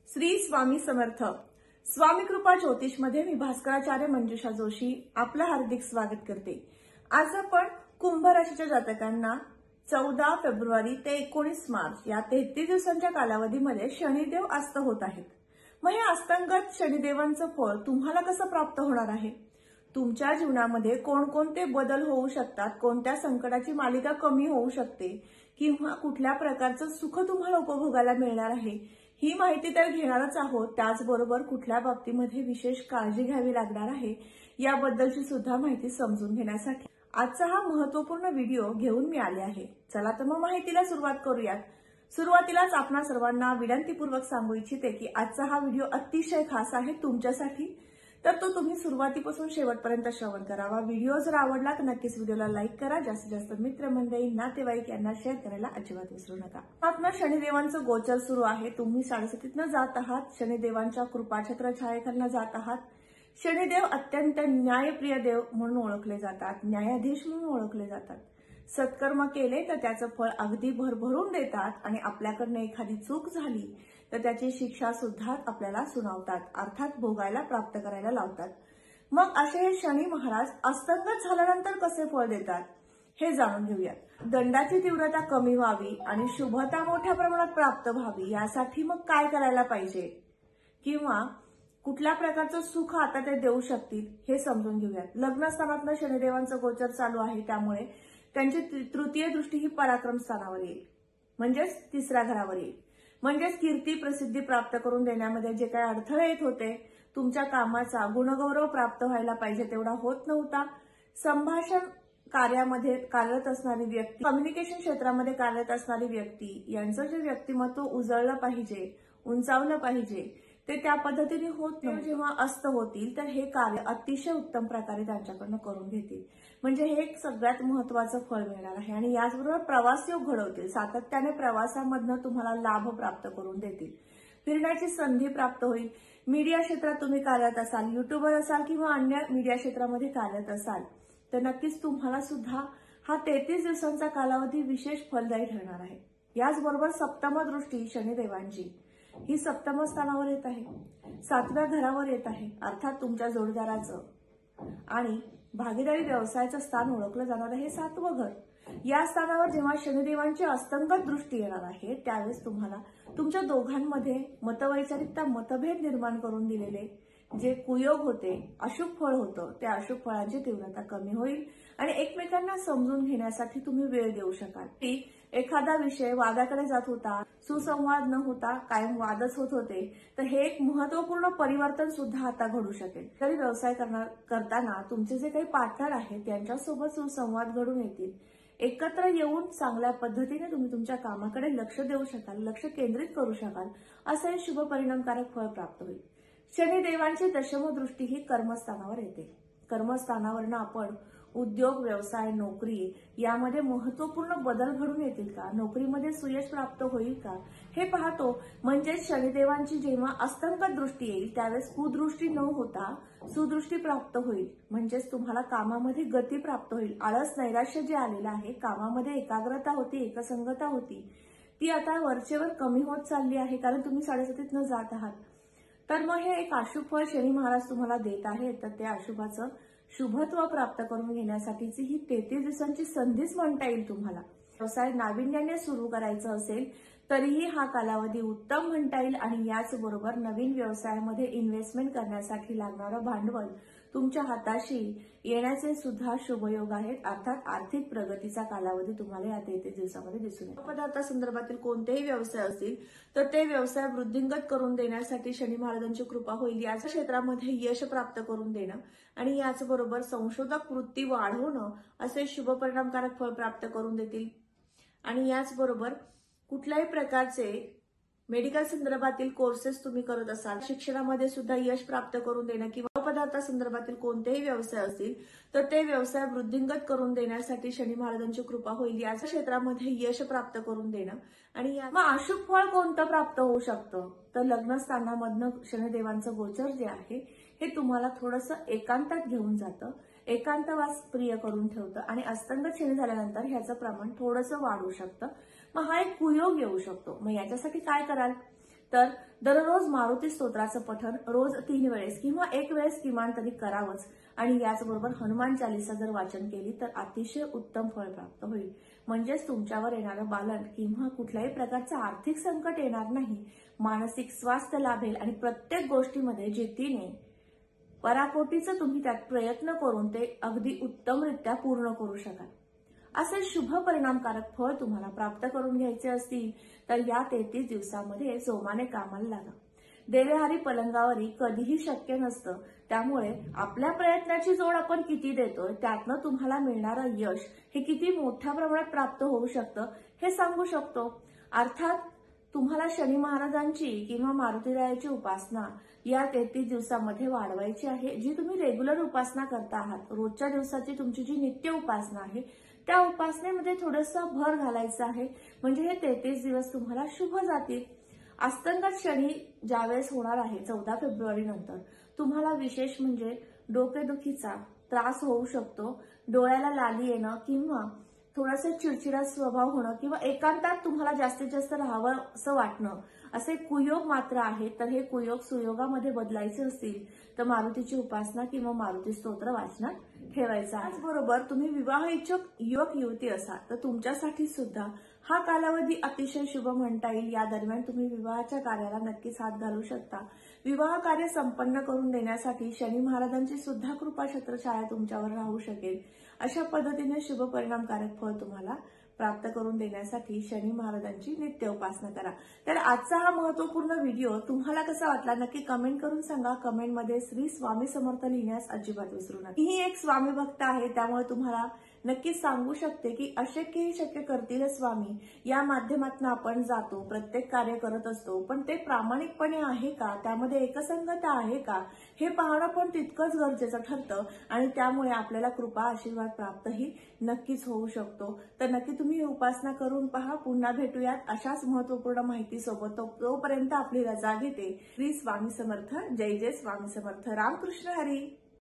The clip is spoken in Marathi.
श्री स्वामी समर्थ स्वामी कृपा ज्योतिषमध्ये मी भास्कराचार्य मंजुषा जोशी आपलं हार्दिक स्वागत करते। आज आपण कुंभ राशीच्या जातकांना 14 फेब्रुवारी ते 19 मार्च या 33 दिवसांच्या कालावधीमध्ये शनिदेव अस्त होत आहेत। मग हे अस्तंगत शनिदेवांचं फळ तुम्हाला कसं प्राप्त होणार आहे? तुमच्या जीवनामध्ये कोणकोणते बदल होऊ शकतात, कोणत्या संकटाची मालिका कमी होऊ शकते किंवा कुठल्या प्रकारचं सुख तुम्हाला उपभोगायला मिळणार आहे, ही माहिती तर घेणारच आहोत। त्याचबरोबर कुठल्या बाबतीमध्ये विशेष काळजी घ्यावी लागणार आहे याबद्दलची सुद्धा माहिती समजून घेण्यासाठी आजचा हा महत्त्वपूर्ण व्हिडिओ घेऊन मी आले आहे। चला तर मग माहितीला सुरुवात करूयात। सुरुवातीलाच आपणा सर्वांना विनंतीपूर्वक सांगू इच्छिते की आजचा हा व्हिडिओ अतिशय खास आहे तुमच्यासाठी, तर तो तुम्ही सुरुवातीपासून शेवटपर्यंत श्रवण करावा। व्हिडिओ जर आवडला तर नक्कीच व्हिडिओला लाईक करा, जास्तीत जास्त मित्रमंडळी नातेवाईक यांना शेअर करायला अजिबात विसरू नका। आपला शनिदेवांचं गोचर सुरू आहे। तुम्ही 7:30 जात आहात, शनिदेवांच्या कृपाछत्र छायेखालनं जात आहात। शनिदेव अत्यंत न्यायप्रिय देव म्हणून ओळखले जातात, न्यायाधीश म्हणून ओळखले जातात। सत्कर्म केले तर त्याचं फळ अगदी भरभरून देतात आणि आपल्याकडनं एखादी चूक झाली तर त्याची शिक्षा सुद्धा आपल्याला सुनावतात, अर्थात भोगायला प्राप्त करायला लावतात। मग असे हे शनी महाराज अस्तंगत झाल्यानंतर कसे फळ देतात हे जाणून घेऊयात। दंडाची तीव्रता कमी व्हावी आणि शुभता मोठ्या प्रमाणात प्राप्त व्हावी यासाठी मग काय करायला पाहिजे किंवा कुठल्या प्रकारचं सुख आता ते देऊ शकतील हे समजून घेऊयात। लग्नस्थानातनं शनिदेवांचं गोचर चालू आहे, त्यामुळे त्यांची तृतीय दृष्टी ही पराक्रम स्थानावर येईल, म्हणजेच तिसऱ्या घरावर येईल। म्हणजेच कीर्ती प्रसिद्धी प्राप्त करून देण्यामध्ये जे काही अडथळे येत होते, तुमच्या कामाचा गुणगौरव प्राप्त व्हायला पाहिजे तेवढा होत नव्हता, संभाषण कार्यामध्ये कार्यरत असणारी व्यक्ती, कम्युनिकेशन क्षेत्रामध्ये कार्यरत असणारी व्यक्ती यांचं जे व्यक्तिमत्व उजळलं पाहिजे, उंचावलं पाहिजे, ते त्या पद्धतीने होत नाही। जेव्हा अस्त होतील तर हे कार्य अतिशय उत्तम प्रकारे त्यांच्याकडनं करून घेतील, म्हणजे हे एक सगळ्यात महत्वाचं फळ मिळणार आहे। आणि याचबरोबर प्रवास योग घडवतील, सातत्याने प्रवासामधनं तुम्हाला लाभ प्राप्त करून देतील, फिरण्याची संधी प्राप्त होईल। मीडिया क्षेत्रात तुम्ही कार्यरत असाल, युट्यूबर असाल किंवा अन्य मीडिया क्षेत्रामध्ये कार्यरत असाल तर नक्कीच तुम्हाला सुद्धा हा 33 दिवसांचा कालावधी विशेष फलदायी ठरणार आहे। याचबरोबर सप्तम दृष्टी शनिदेवांची ही सप्तम स्थानावर येत आहे, 7व्या घरावर येत आहे, अर्थात तुमच्या जोडीदाराचं आणि भागीदारी व्यवसायाचं स्थान ओळखलं जाणार आहे 7वं घर। या स्थानावर जेव्हा शनिदेवांची अस्तंगत दृष्टी येणार आहे त्यावेळेस तुम्हाला तुमच्या दोघांमध्ये मतवैचारिकता, मतभेद निर्माण करून दिलेले जे कुयोग होते, अशुभ फळ होतं, त्या अशुभ फळांची तीव्रता कमी होईल आणि एकमेकांना समजून घेण्यासाठी तुम्ही वेळ देऊ शकाल। एखादा विषय वादाकडे जात होता, सुसंवाद न होता कायम वादच होत होते, तर हे एक महत्त्वपूर्ण परिवर्तन सुद्धा आता घडू शकेल। तरी व्यवसाय करताना तुमचे जे काही पार्टनर आहेत त्यांच्यासोबत सुसंवाद घडून येतील, एकत्र येऊन चांगल्या पद्धतीने तुम्ही तुमच्या कामाकडे लक्ष देऊ शकाल, लक्ष केंद्रित करू शकाल, असं हे शुभ परिणामकारक फळ प्राप्त होईल। शनिदेवांची दशम दृष्टी ही कर्मस्थानावर येते। कर्मस्थानावरनं आपण उद्योग, व्यवसाय, नोकरी यामध्ये महत्त्वपूर्ण बदल घडून येतील का, नोकरीमध्ये सुयश प्राप्त होईल का हे पाहतो। म्हणजेच शनिदेवांची जेव्हा अस्तंगत दृष्टी येईल त्यावेळेस कुदृष्टी न होता सुदृष्टी प्राप्त होईल, म्हणजेच तुम्हाला कामामध्ये गती प्राप्त होईल। आळस, नैराश्य जे आलेलं आहे, कामामध्ये एकाग्रता होती, एकसंगता होती, ती आता वरचेवर कमी होत चालली आहे, कारण तुम्ही 7:30 जात आहात। तर मग हे एक अशुभ फळ शनी महाराज तुम्हाला देत आहेत, तर त्या अशुभाचं शुभत्व प्राप्त करून घेण्यासाठीची ही 33 दिवसांची संधीच म्हणता येईल तुम्हाला। व्यवसाय नाविन्याने सुरू करायचं असेल तरीही हा कालावधी उत्तम म्हणता येईल आणि याचबरोबर नवीन व्यवसायामध्ये इन्व्हेस्टमेंट करण्यासाठी लागणारं भांडवल तुमच्या हाताशी येण्याचे सुद्धा शुभयोग आहेत, अर्थात आर्थिक प्रगतीचा कालावधी तुम्हाला या 33 दिवसामध्ये दिसून येईल। पदार्थासंदर्भातील कोणतेही व्यवसाय असतील तर ते व्यवसाय वृद्धिंगत करून देण्यासाठी शनी महाराजांची कृपा होईल। याच क्षेत्रामध्ये यश प्राप्त करून देणं आणि याचबरोबर संशोधक वृत्ती वाढवणं असे शुभ परिणामकारक फळ प्राप्त करून देतील। आणि याचबरोबर कुठल्याही प्रकारचे मेडिकल संदर्भातील कोर्सेस तुम्ही करत असाल, शिक्षणामध्ये सुद्धा यश प्राप्त करून देणं किंवा पदार्थासंदर्भातील कोणतेही व्यवसाय असतील तर ते व्यवसाय वृद्धिंगत करून देण्यासाठी शनी महाराजांची कृपा होईल। याच क्षेत्रामध्ये यश प्राप्त करून देणं आणि मग अशुभ फळ कोणतं प्राप्त होऊ शकतं, तर लग्नस्थानामधनं शनिदेवांचं गोचर जे आहे हे तुम्हाला थोडंसं एकांतात घेऊन जातं, एकांतवास प्रिय करून ठेवतं आणि अस्तंगत शनी झाल्यानंतर ह्याचं प्रमाण थोडंसं वाढू शकतं। मग हा एक कुयोग येऊ शकतो। मग याच्यासाठी काय कराल तर दररोज मारुती स्तोत्राचं पठण रोज 3 वेळेस किंवा 1 वेळेस किमान तरी करावंच आणि याचबरोबर हनुमान चालीसा जर वाचन केली तर अतिशय उत्तम फळ प्राप्त होईल. म्हणजेच तुमच्यावर येणारं बालन किंवा कुठल्याही प्रकारचं आर्थिक संकट येणार नाही, मानसिक स्वास्थ्य लाभेल आणि प्रत्येक गोष्टीमध्ये जिद्दीने पराकोटीचं तुम्ही त्यात प्रयत्न करून ते अगदी उत्तमरित्या पूर्ण करू शकाल. असे शुभ परिणामकारक फळ तुम्हाला प्राप्त करून घ्यायचे असतील तर या 33 दिवसामध्ये जोमाने कामाला लागा. देवेहारी पलंगावरी कधीही शक्य नसतं, त्यामुळे आपल्या प्रयत्नाची जोड आपण किती देतोय त्यातनं तुम्हाला मिळणारं यश हे किती मोठ्या प्रमाणात प्राप्त होऊ शकतं हे सांगू शकतो. अर्थात तुम्हाला शनी महाराजांची किंवा मारुतीरायाची उपासना या 33 दिवसामध्ये वाढवायची आहे. जी तुम्ही रेग्युलर उपासना करता आहात, रोजच्या दिवसाची तुमची जी नित्य उपासना आहे त्या उपासनेमध्ये थोडंसं भर घालायचं आहे, म्हणजे हे 33 दिवस तुम्हाला शुभ जातील. अस्तंगत शनी ज्यावेळेस होणार आहे 14 फेब्रुवारी नंतर तुम्हाला विशेष म्हणजे डोकेदुखीचा त्रास होऊ शकतो, डोळ्याला लाली येणं किंवा थोडासा चिडचिडा स्वभाव होणं किंवा एकांतात तुम्हाला जास्तीत जास्त राहावं असं वाटणं, असे कुयोग मात्र आहेत. तर हे कुयोग सुयोगामध्ये बदलायचे असतील तर मारुतीची उपासना किंवा मारुती स्तोत्र वाचनात ठेवायचं आहे. त्याचबरोबर तुम्ही विवाह इच्छुक युवक युवती असाल तर तुमच्यासाठी सुद्धा हा कालावधी अतिशय शुभ म्हणता येईल. या दरम्यान तुम्ही विवाहाच्या कार्याला नक्कीच हात घालू शकता. विवाह कार्य संपन्न करून देण्यासाठी शनी महाराजांची सुद्धा कृपा छत्रछाया तुमच्यावर राहू शकेल. अशा पद्धतीने शुभ परिणामकारक फळ तुम्हाला प्राप्त करून देण्यासाठी शनी महाराजांची नित्य उपासना करा. तर आजचा हा महत्वपूर्ण व्हिडिओ तुम्हाला कसा वाटला नक्की कमेंट करून सांगा. कमेंटमध्ये श्री स्वामी समर्थ लिहिण्यास अजिबात विसरू नका. ही एक स्वामी भक्त आहे, त्यामुळे तुम्हाला नक्कीच सांगू शकते की अशक्यही शक्य करतील स्वामी या माध्यमातून आपण जातो, प्रत्येक कार्य करत असतो, पण ते प्रामाणिकपणे आहे का, त्यामध्ये एकसंगता आहे का हे पाहणं पण तितकंच गरजेचं ठरतं आणि त्यामुळे आपल्याला कृपा आशीर्वाद प्राप्तही नक्कीच होऊ शकतो. तर नक्की तुम्ही ही उपासना करून पहा. पुन्हा भेटूयात अशाच महत्वपूर्ण माहिती सोबत. तोपर्यंत आपली रजा घेते. श्री स्वामी समर्थ. जय जय स्वामी समर्थ. रामकृष्ण हरी.